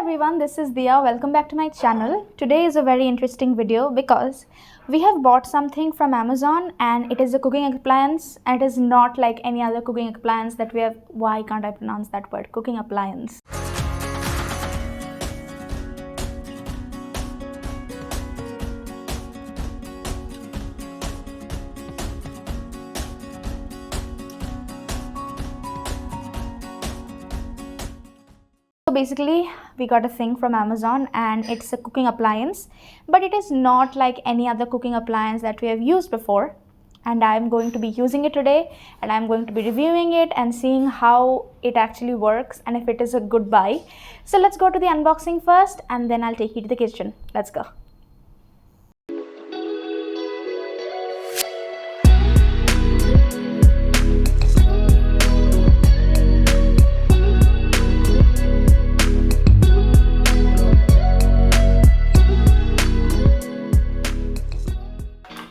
everyone, this is Diya. Welcome back to my channel. Today is a very interesting video because we have bought something from Amazon and it is a cooking appliance and it is not like any other cooking appliance that we have. Why can't I pronounce that word? Cooking appliance. So basically we got a thing from Amazon and it's a cooking appliance, but it is not like any other cooking appliance that we have used before, and I'm going to be using it today and I'm going to be reviewing it and seeing how it actually works and if it is a good buy. So let's go to the unboxing first and then I'll take you to the kitchen. Let's go.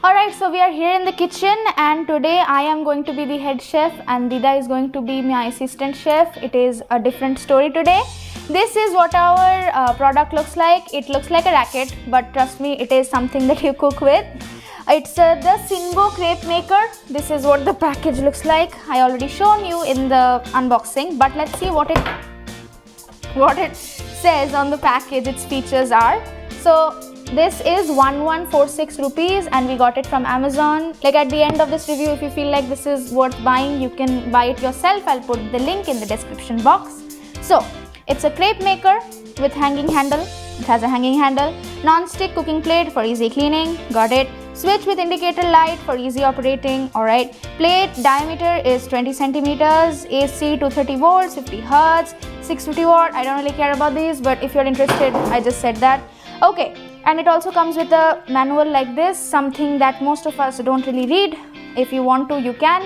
Alright, so we are here in the kitchen and today I am going to be the head chef and Dida is going to be my assistant chef. It is a different story today. This is what our product looks like. It looks like a racket, but trust me, it is something that you cook with. It's the Sinbo crepe maker. This is what the package looks like. I already shown you in the unboxing, but let's see what it says on the package. Its features are. So this is 1146 rupees and we got it from Amazon. Like at the end of this review, if you feel like this is worth buying, you can buy it yourself. I'll put the link in the description box. So it's a crepe maker with hanging handle. It has a hanging handle. Non-stick cooking plate for easy cleaning. Got it. Switch with indicator light for easy operating. Alright. Plate diameter is 20 centimeters. AC 230 volts, 50 hertz, 650 watt. I don't really care about these, but if you're interested, I just said that. Okay. And it also comes with a manual like this, something that most of us don't really read. If you want to, you can.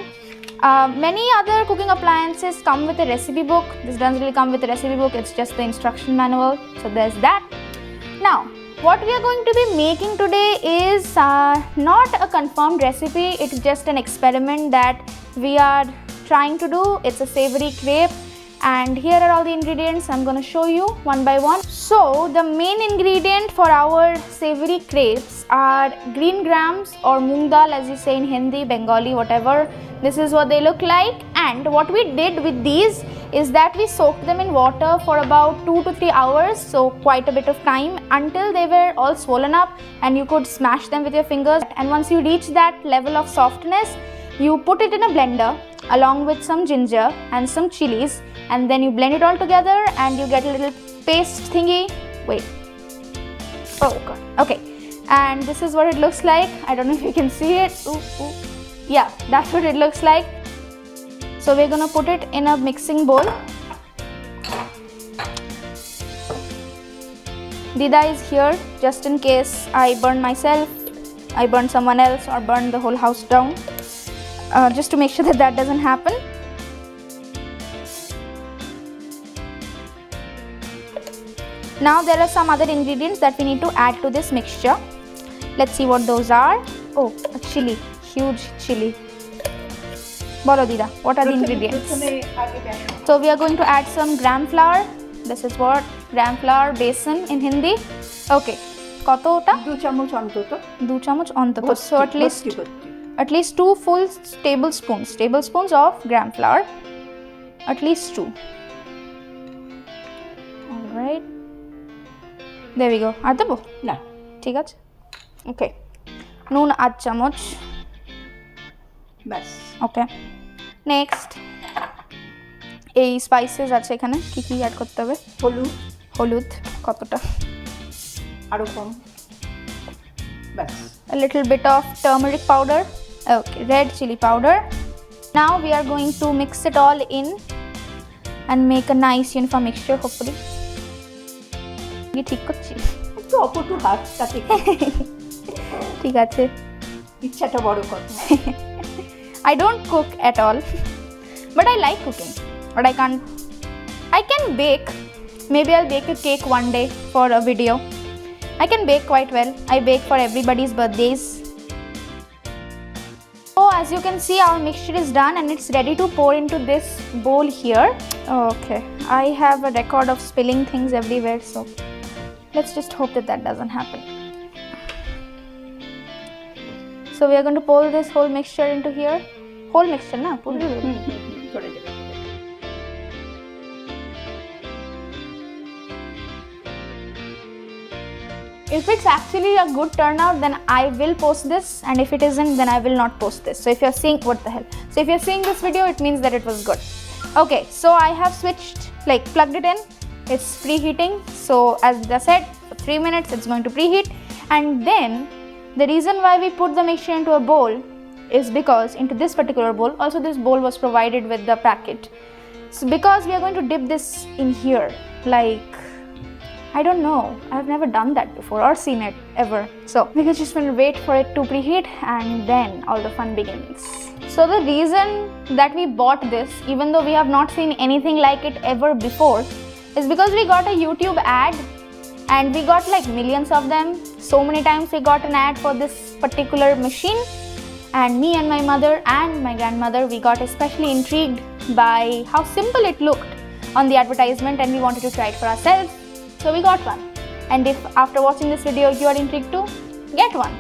Many other cooking appliances come with a recipe book. This doesn't really come with a recipe book, it's just the instruction manual. So there's that. Now, what we are going to be making today is not a confirmed recipe. It's just an experiment that we are trying to do. It's a savory crepe. And here are all the ingredients. I'm going to show you one by one. So the main ingredient for our savory crepes are green grams or moong dal, as you say in Hindi, Bengali, whatever. This is what they look like. And what we did with these is that we soaked them in water for about 2 to 3 hours, so quite a bit of time, until they were all swollen up and you could smash them with your fingers. And once you reach that level of softness, you put it in a blender along with some ginger and some chilies, and then you blend it all together and you get a little paste thingy. Wait. Oh god. Okay. And this is what it looks like. I don't know if you can see it. Ooh. Yeah, that's what it looks like. So we're gonna put it in a mixing bowl. Dida is here just in case I burn myself, I burn someone else, or burn the whole house down. Just to make sure that that doesn't happen. Now there are some other ingredients that we need to add to this mixture. Let's see what those are. Oh, a chili, huge chili. Bolo Dida, what are the ingredients? So we are going to add some gram flour. This is what gram flour, besan in Hindi. Okay, koto ota? 2 চামচ অন্তত 2 চামচ অন্তত. So at least 2 full tablespoons of gram flour. At least 2. Alright. There we go. আর দেবো? না, ঠিক আছে. Okay. নুন 8 চামচ. ব্যাস। Okay. Next. এই স্পাইসেস আছে এখানে, কি কি অ্যাড করতে হবে? হলুদ কতটা? আরো কম। ব্যাস। A little bit of turmeric powder. Okay, red chili powder. Now we are going to mix it all in and make a nice uniform mixture, hopefully. ঠিক করছি? একটু অপটু হাতটাতে ঠিক আছে, ইচ্ছাটা বড় কর। I don't cook at all, but I like cooking. But I can bake. Maybe I'll bake a cake one day for a video. I can bake quite well. I bake for everybody's birthdays. So as you can see, our mixture is done and it's ready to pour into this bowl here. Okay, I have a record of spilling things everywhere, so let's just hope that that doesn't happen. So we are going to pour this whole mixture into here. Whole mixture, na? চলে যাবে। If it's actually a good turnout, then I will post this, and if it isn't, then I will not post this. So if you're seeing, what the hell? So if you're seeing this video, it means that it was good. Okay, so I have switched, like plugged it in. It's preheating. So as I said, for 3 minutes it's going to preheat, and then the reason why we put the mixture into a bowl is because into this particular bowl, also this bowl was provided with the packet. So because we are going to dip this in here, like, I don't know, I've never done that before or seen it ever. So we can just wait for it to preheat, and then all the fun begins. So the reason that we bought this, even though we have not seen anything like it ever before, is because we got a YouTube ad, and we got like millions of them. So many times we got an ad for this particular machine, and me and my mother and my grandmother, we got especially intrigued by how simple it looked on the advertisement, and we wanted to try it for ourselves. So we got one. And if after watching this video you are intrigued to get one.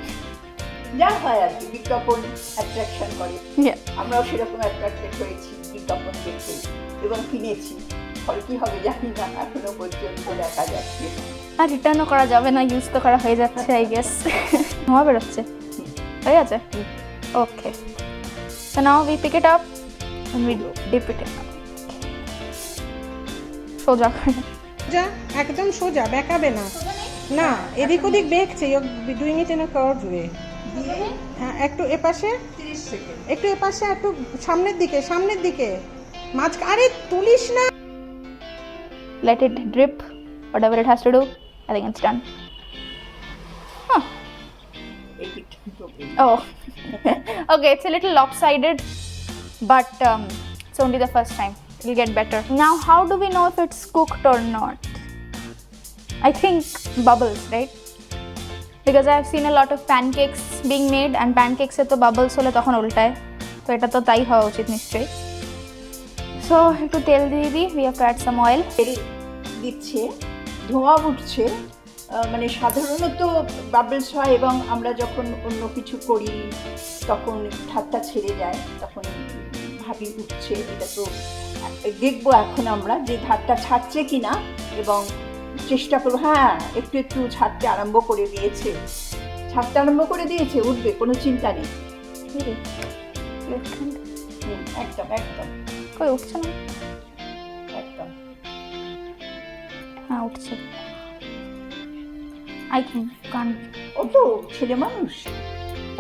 যা হয় আর কি, বিজ্ঞাপন attraction করে। Yeah. আমরাও সেরকম attracted হয়েছি বিজ্ঞাপন দেখে এবং কিনেছি। ফলে কি হবে জানি না, এখনো পর্যন্ত দেখা যাচ্ছে। আর রিটার্নও করা যাবে না, ইউজ তো করা হয়ে যাচ্ছে আই গেস। ধোঁয়া বেরোচ্ছে, হয়ে গেছে? Okay, so now we pick it up and we dip it in. সোজা সোজা, একদম সোজা, বেঁকাবে না। না, এদিক ওদিক বেঁকছে। You doing it in a curve way. হ্যাঁ, একটু এপাশে, 30 সেকেন্ড। একটু এপাশে, একটু সামনের দিকে, সামনের দিকে। মাঝ, আরে তুলিস না। let it drip, whatever it has to do. I think it's done. Huh. এই দিকটা ঢোকে। Oh. Okay, it's a little lopsided, but it's only the first time. It'll get better. Now, how do we know if it's cooked or not? I think bubbles, right? Because I have seen a lot of pancakes being made, and pancakes e to bubbles hole tokhon ultaয়, তো এটা তো তাই হওয়া উচিত নিশ্চয়ই। So একটু তেল দিয়ে দিই, we have to add some oil. তেল দিচ্ছে, ধোঁয়া উঠছে। মানে সাধারণত বাবলস হয় এবং আমরা যখন অন্য কিছু করি তখন ঠাট্টা ছেড়ে যায়, তখন ভাবি উঠছে। এটা তো দেখবো এখন আমরা যে ধারটা ছাড়ছে কিনা, এবং চেষ্টা করবো। হ্যাঁ, একটু একটু ছাড়তে আরম্ভ করে দিয়েছে, ছাড়তে আরম্ভ করে দিয়েছে, উঠবে, কোনো চিন্তা নেই। একদম একদম কই উঠছে না? একদম হ্যাঁ উঠছে। I can't. ও তো ছেলে মানুষ,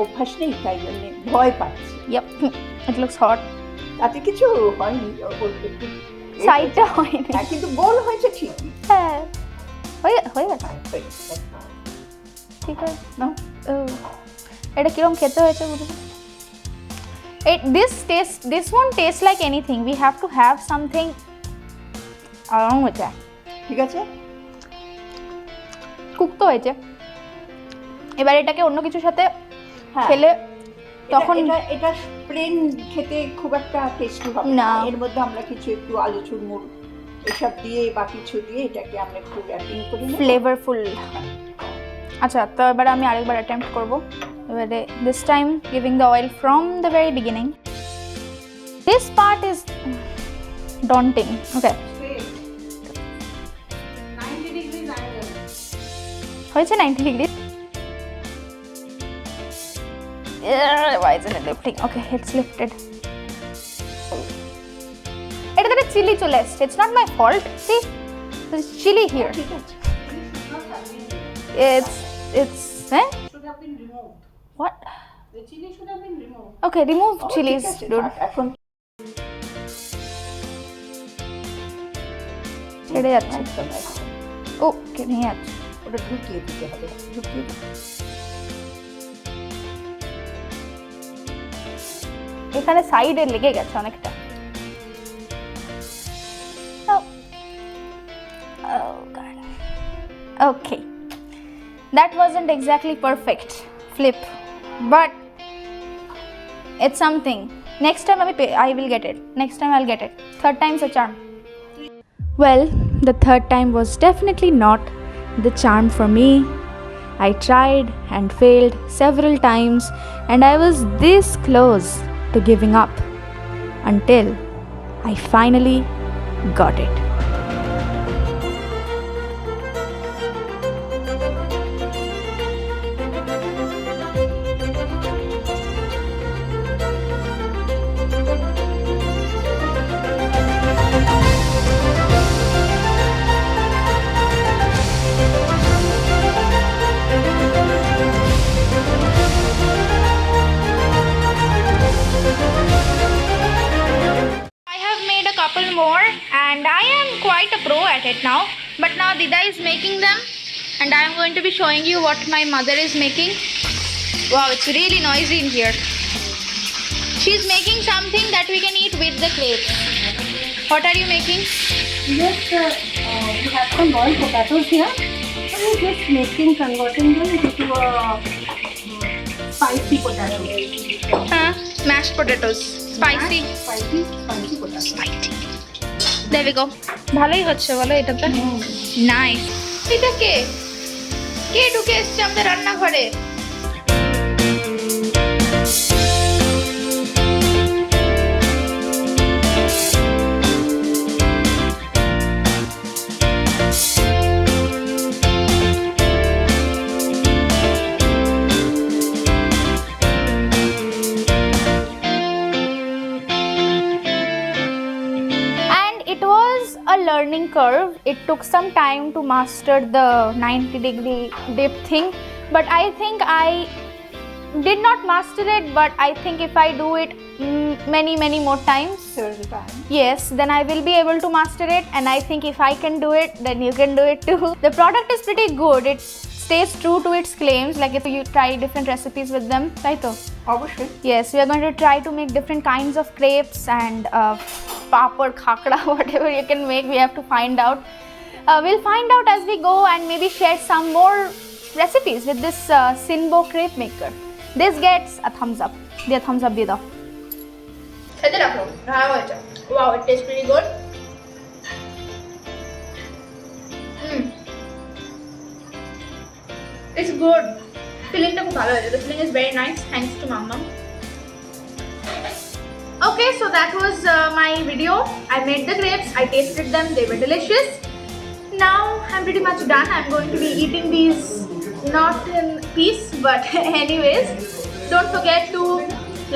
অভ্যাস নেই, তাই জন্য ভয় পাচ্ছে। Yep, it looks hot. তাতে কিছু হয়নি, একটু সাইডটা হয়নি। হ্যাঁ, কিন্তু গোল হয়েছে ঠিকই। হ্যাঁ, হয়ে গেছে। ঠিক আছে না, এটা কিরকম খেতে হয়েছে বুঝুন? This won't taste like anything. We have to have something along with that. ঠিক আছে, কুক তো হয়েছে, এবার এটাকে অন্য কিছুর সাথে হ্যাঁ। খেলে তখন এটা প্লেন খেতে খুব একটা টেস্টি হবে না। না। এর মধ্যে আমরা কিছু একটু আলু চুরমুর এসব দিয়ে বা কিছু দিয়ে এটাকে আমরা একটু র্যাপিং করে নেব। ফ্লেভারফুল। আচ্ছা, তো এবার আমি আরেকবার অ্যাটেম্প্ট করব। এবারে this time giving the oil from the very beginning. This part is daunting. Okay, 90 degree angle হয়েছে 90 degree. Why isn't it lifting? Okay, it's lifted. এটাতে চিলি চলে এসছে। It's not my fault. See, there's chili here. ঠিক আছে, It's eh? should have been removed. What? The chili should have been removed. Okay, remove O, chilies, ঠিক আছে, dude. থাক, এখন ছেড়ে যাচ্ছে। একদম একদম ওকে, নিয়ে যাচ্ছে। ওটা ঢুকিয়ে দিতে হবে, ঢুকিয়ে দিতে। এখানে সাইডে লেগে গেছে অনেকটা। Oh god. Okay, that wasn't exactly perfect flip, but it's something. Next time I will get it. Next time I'll get it. Third time's a charm. Well, the third time was definitely not the charm for me. I tried and failed several times, and I was this close to giving up until I finally got it. I have made a couple more and I am quite a pro at it now. But now Dida is making them and I am going to be showing you what my mother is making. Wow, it's really noisy in here. She's making something that we can eat with the crepes. What are you making? Just we have some boiled potatoes here. So we're just making, converting them into a spicy potato. Mashed potatoes. Spicy. Spicy potato. Spicy. There we go. ভালোই হচ্ছে বলো এটাতে nice এটা কে কে ঢুকে এসছে আমাদের রান্নাঘরে a learning curve. It took some time to master the 90-degree dip thing, but I think I did not master it, but I think if I do it many more times, several times. yes, then I will be able to master it, and I think if I can do it, then you can do it too. The product is pretty good. It stays true to its claims, like if you try different recipes with them, right? অবশ্যই Yes, we are going to try to make different kinds of crepes and papad, khakra, whatever you can make, we have to find out. We'll find out as we go and maybe share some more recipes with this Sinbo crepe maker. This gets a thumbs up. Diya thumbs up diye dao. খেতে রাখো ভালো হয়েছে wow, it tastes pretty good. It's good. Filling টা খুব ভালো হয়েছে. The filling is very nice. Thanks to Mama. Okay, so that was my video. I made the grapes. I tasted them. They were delicious. Now I'm pretty much done. I'm going to be eating these not in peace, but anyways. Don't forget to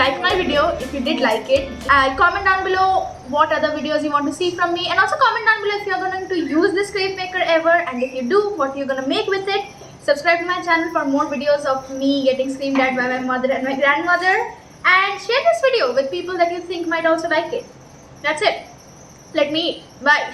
like my video if you did like it. Comment down below what other videos you want to see from me, and also comment down below if you're going to use this crepe maker ever, and if you do, what you're going to make with it. Subscribe to my channel for more videos of me getting screamed at by my mother and my grandmother, and share this video with people that you think might also like it. That's it. Let me eat. Bye.